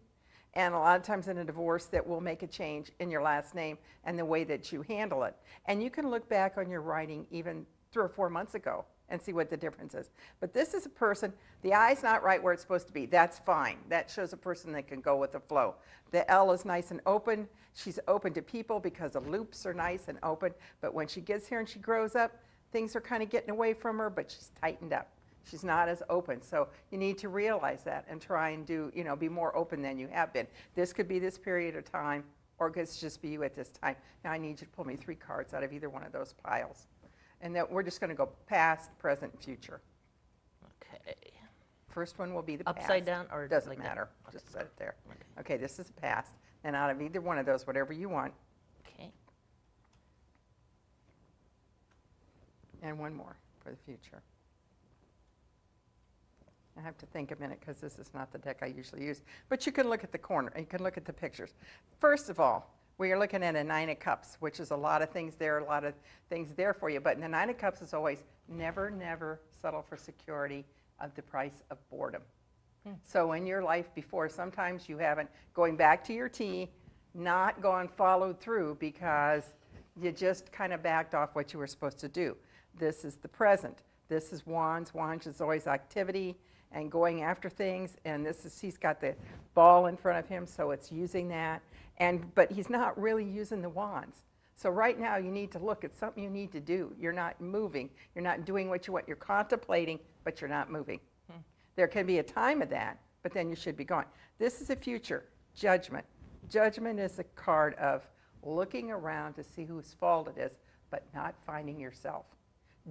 And a lot of times in a divorce, that will make a change in your last name and the way that you handle it. And you can look back on your writing even 3 or 4 months ago and see what the difference is. But this is a person, the I's not right where it's supposed to be. That's fine. That shows a person that can go with the flow. The L is nice and open. She's open to people because the loops are nice and open. But when she gets here and she grows up, things are kind of getting away from her, but she's tightened up. She's not as open. So you need to realize that and try and be more open than you have been. This could be this period of time, or it could just be you at this time. Now I need you to pull me 3 cards out of either one of those piles. And that we're just going to go past, present, future. Okay. First one will be the past. Upside down or doesn't like that? matter. Okay. Just set it there. Okay, this is the past. And out of either one of those, whatever you want. Okay. And one more for the future. I have to think a minute because this is not the deck I usually use. But you can look at the corner. You can look at the pictures. First of all, we are looking at a 9 of Cups, which is a lot of things there for you. But in the 9 of Cups is always never, never settle for security at the price of boredom. So in your life before, sometimes you haven't, going back to your T, not gone followed through because you just kind of backed off what you were supposed to do. This is the present. This is Wands. Wands is always activity and going after things. And he's got the ball in front of him, so it's using that. But he's not really using the wands. So right now you need to look at something you need to do. You're not moving. You're not doing what you want. You're contemplating, but you're not moving. There can be a time of that, but then you should be going. This is a future. Judgment. Judgment is a card of looking around to see whose fault it is, but not finding yourself.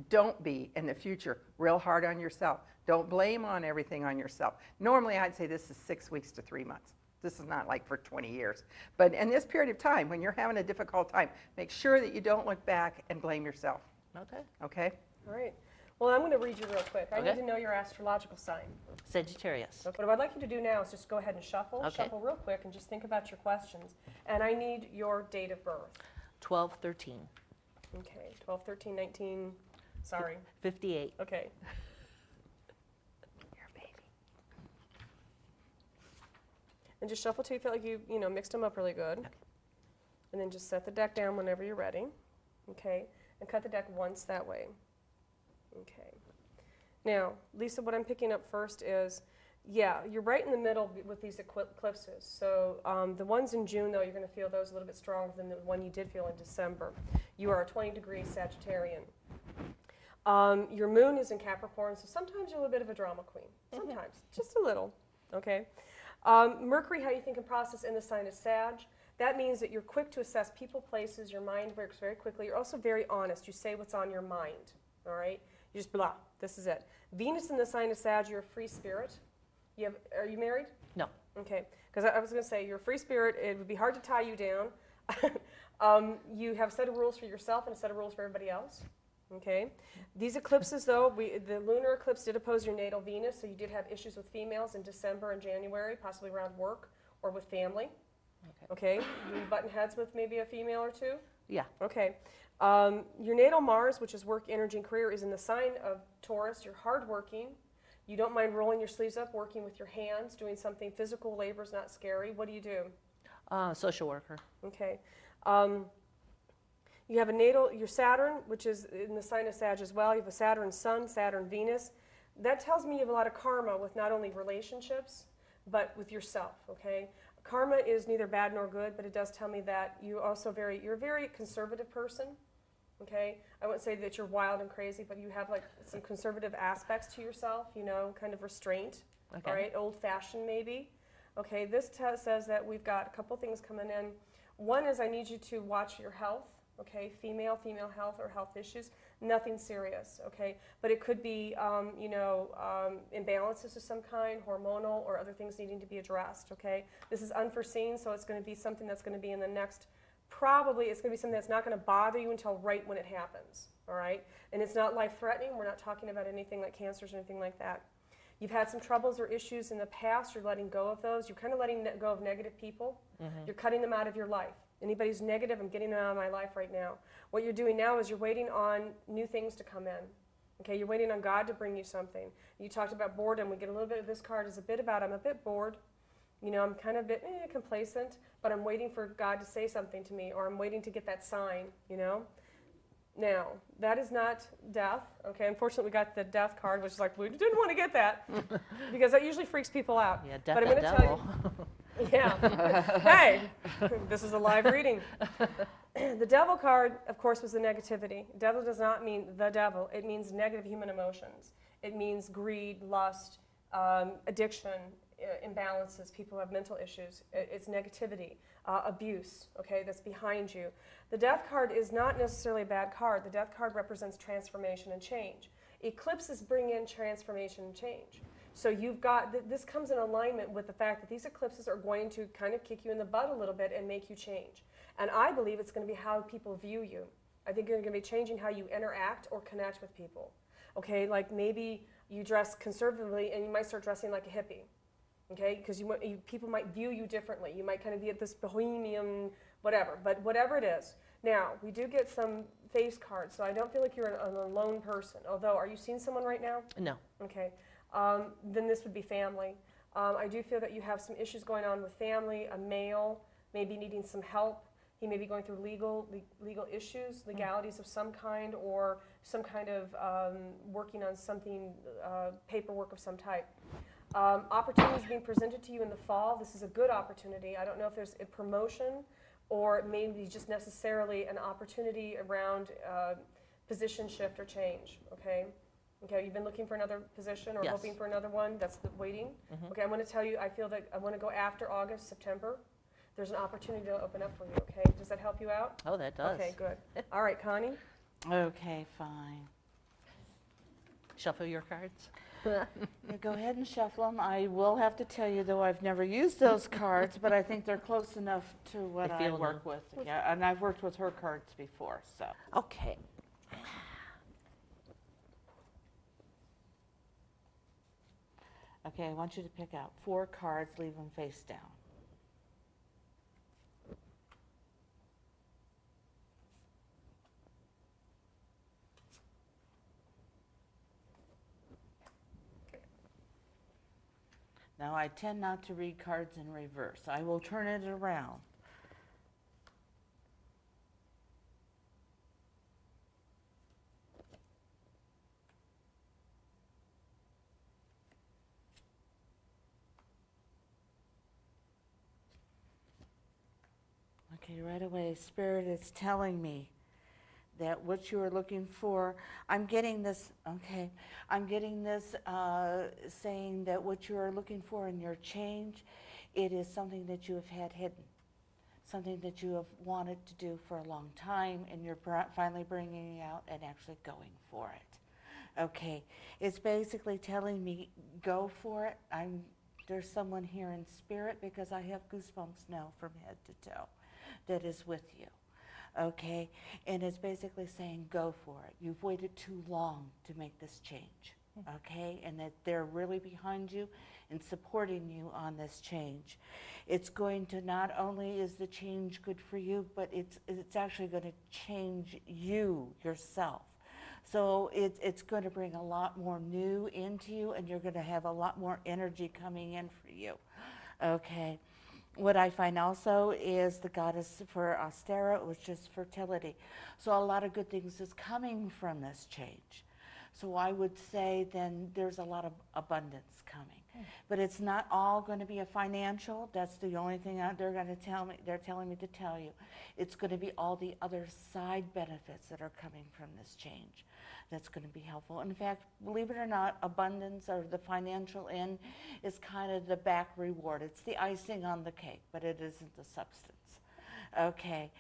Don't be, in the future, real hard on yourself. Don't blame everything on yourself. Normally I'd say this is 6 weeks to 3 months. This is not like for 20 years. But in this period of time, when you're having a difficult time, make sure that you don't look back and blame yourself. Okay. Okay? All right. Well, I'm going to read you real quick. I Okay. need to know your astrological sign. Sagittarius. What I'd like you to do now is just go ahead and shuffle. Okay. Shuffle real quick and just think about your questions. And I need your date of birth. 12/13. Okay, 12, 13, 19, sorry. 58. Okay. You're a baby. And just shuffle till you feel like you mixed them up really good. Okay. And then just set the deck down whenever you're ready. Okay. And cut the deck once that way. Okay. Now, Lisa, what I'm picking up first is, yeah, you're right in the middle with these eclipses. So the ones in June, though, you're going to feel those a little bit stronger than the one you did feel in December. You are a 20-degree Sagittarian. Your moon is in Capricorn, so sometimes you're a little bit of a drama queen. Sometimes, just a little. Okay. Mercury, how you think and process in the sign is Sag. That means that you're quick to assess people, places. Your mind works very quickly. You're also very honest. You say what's on your mind. All right. You just this is it. Venus in the sign of Sag, you're a free spirit. Are you married? No. Okay, because I was going to say, you're a free spirit. It would be hard to tie you down. You have a set of rules for yourself and a set of rules for everybody else. Okay, these eclipses, though, the lunar eclipse did oppose your natal Venus, so you did have issues with females in December and January, possibly around work or with family. Okay, you button heads with maybe a female or two. Yeah. Okay, your natal Mars, which is work, energy, and career, is in the sign of Taurus. You're hardworking. You don't mind rolling your sleeves up, working with your hands, doing something physical. Labor is not scary. What do you do? Social worker. Okay. You have a natal, your Saturn, which is in the sign of Sag as well. You have a Saturn Sun, Saturn Venus. That tells me you have a lot of karma with not only relationships, but with yourself, okay? Karma is neither bad nor good, but it does tell me that you're a very conservative person, okay? I wouldn't say that you're wild and crazy, but you have like some conservative aspects to yourself, you know, kind of restraint, Okay. all right? Old-fashioned maybe. Okay, this says that we've got a couple things coming in. One is I need you to watch your health. Okay, female health or health issues, nothing serious, okay? But it could be, imbalances of some kind, hormonal or other things needing to be addressed, okay? This is unforeseen, so it's going to be something that's going to be in the next, probably it's going to be something that's not going to bother you until right when it happens, all right? And it's not life-threatening. We're not talking about anything like cancers or anything like that. You've had some troubles or issues in the past. You're letting go of those. You're kind of letting go of negative people. Mm-hmm. You're cutting them out of your life. Anybody who's negative, I'm getting them out of my life right now. What you're doing now is you're waiting on new things to come in. Okay, you're waiting on God to bring you something. You talked about boredom. We get a little bit of this card is a bit about I'm a bit bored. You know, I'm kind of a bit complacent, but I'm waiting for God to say something to me, or I'm waiting to get that sign, you know. Now, that is not death. Okay, unfortunately, we got the death card, which is like, we didn't want to get that, because that usually freaks people out. Yeah, death but I'm and going to tell devil. you. Yeah. Hey, this is a live reading. The devil card, of course, was the negativity. Devil does not mean the devil. It means negative human emotions. It means greed, lust, addiction, imbalances, people who have mental issues. It's negativity, abuse, okay, that's behind you. The death card is not necessarily a bad card. The death card represents transformation and change. Eclipses bring in transformation and change. So you've got, this comes in alignment with the fact that these eclipses are going to kind of kick you in the butt a little bit and make you change. And I believe it's going to be how people view you. I think you're going to be changing how you interact or connect with people. Okay, like maybe you dress conservatively and you might start dressing like a hippie. Okay, because people might view you differently. You might kind of be at this bohemian whatever, but whatever it is. Now, we do get some face cards, so I don't feel like you're an alone person. Although, are you seeing someone right now? No. Okay. Then this would be family. I do feel that you have some issues going on with family, a male maybe needing some help. He may be going through legal issues, legalities of some kind, or some kind of working on something, paperwork of some type. Opportunities being presented to you in the fall. This is a good opportunity. I don't know if there's a promotion or maybe just necessarily an opportunity around position shift or change, okay? Okay, you've been looking for another position or Yes. hoping for another one. That's the waiting. Mm-hmm. Okay, I'm going to tell you, I feel that I want to go after August, September. There's an opportunity to open up for you, okay? Does that help you out? Oh, that does. Okay, good. All right, Connie. Okay, fine. Shuffle your cards. Yeah, go ahead and shuffle them. I will have to tell you, though, I've never used those cards, but I think they're close enough to what They I feel work with. Yeah, and I've worked with her cards before, so. Okay. Okay, I want you to pick out 4 cards, leave them face down. Now, I tend not to read cards in reverse. I will turn it around. Okay, right away, Spirit is telling me that what you are looking for, I'm getting this, okay, I'm getting this saying that what you are looking for in your change, it is something that you have had hidden, something that you have wanted to do for a long time, and you're finally bringing it out and actually going for it. Okay, it's basically telling me, go for it. I'm there's someone here in spirit, because I have goosebumps now from head to toe, that is with you. Okay, and it's basically saying go for it. You've waited too long to make this change. Okay, and that they're really behind you and supporting you on this change. It's going to, not only is the change good for you, but it's actually going to change you yourself. So it's going to bring a lot more new into you, and you're going to have a lot more energy coming in for you. Okay. What I find also is the goddess for Ostera was just fertility. So a lot of good things is coming from this change. So I would say then there's a lot of abundance coming. But it's not all going to be a financial. That's the only thing they're going to tell me. They're telling me to tell you. It's going to be all the other side benefits that are coming from this change. That's going to be helpful. In fact, believe it or not, abundance, or the financial end, is kind of the back reward. It's the icing on the cake, but it isn't the substance. Okay.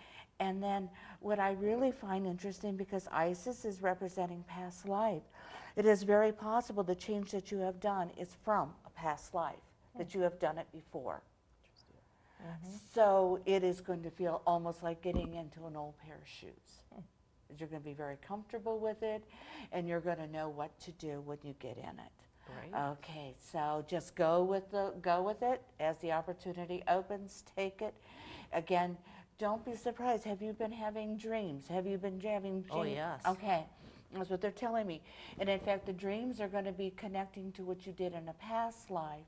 And then what I really find interesting, because Isis is representing past life, it is very possible the change that you have done is from a past life, that you have done it before. So it is going to feel almost like getting into an old pair of shoes. You're going to be very comfortable with it, and you're going to know what to do when you get in it. Right. Okay, so just go with it as the opportunity opens. Take it. Again, don't be surprised. Have you been having dreams? Have you been having dreams? Oh, yes. Okay, that's what they're telling me. And in fact, the dreams are going to be connecting to what you did in a past life.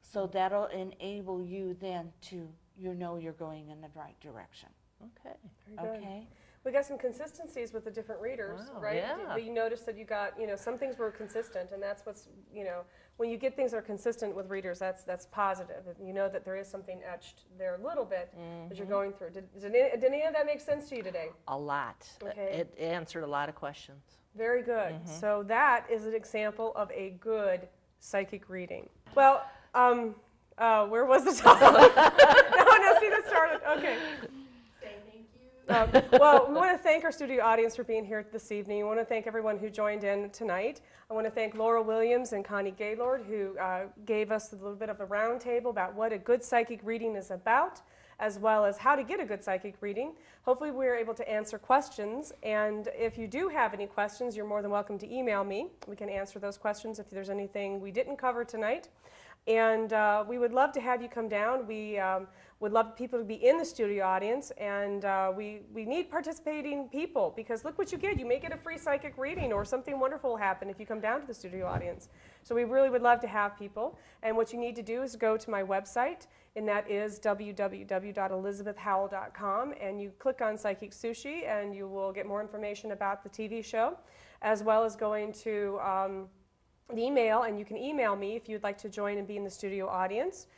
So that'll enable you then to, you're going in the right direction. Okay. Very good. Okay? We got some consistencies with the different readers, Wow, right? yeah. You noticed that you got, some things were consistent, and that's what's, when you get things that are consistent with readers, that's positive. You know that there is something etched there a little bit that you're going through. Did any of that make sense to you today? A lot. Okay. It answered a lot of questions. Very good. So that is an example of a good psychic reading. Well, where was the topic? no, see, that started. Okay. Well, we want to thank our studio audience for being here this evening. We want to thank everyone who joined in tonight. I want to thank Laurel Williams and Connie Gaylord, who gave us a little bit of a roundtable about what a good psychic reading is about, as well as how to get a good psychic reading. Hopefully we were able to answer questions, and if you do have any questions, you're more than welcome to email me. We can answer those questions if there's anything we didn't cover tonight. And we would love to have you come down. We would love people to be in the studio audience, and we need participating people, because look what you get. You may get a free psychic reading, or something wonderful will happen if you come down to the studio audience. So we really would love to have people. And what you need to do is go to my website, and that is www.elizabethhowell.com, and you click on Psychic Sushi, and you will get more information about the TV show, as well as going to the email, and you can email me if you'd like to join and be in the studio audience.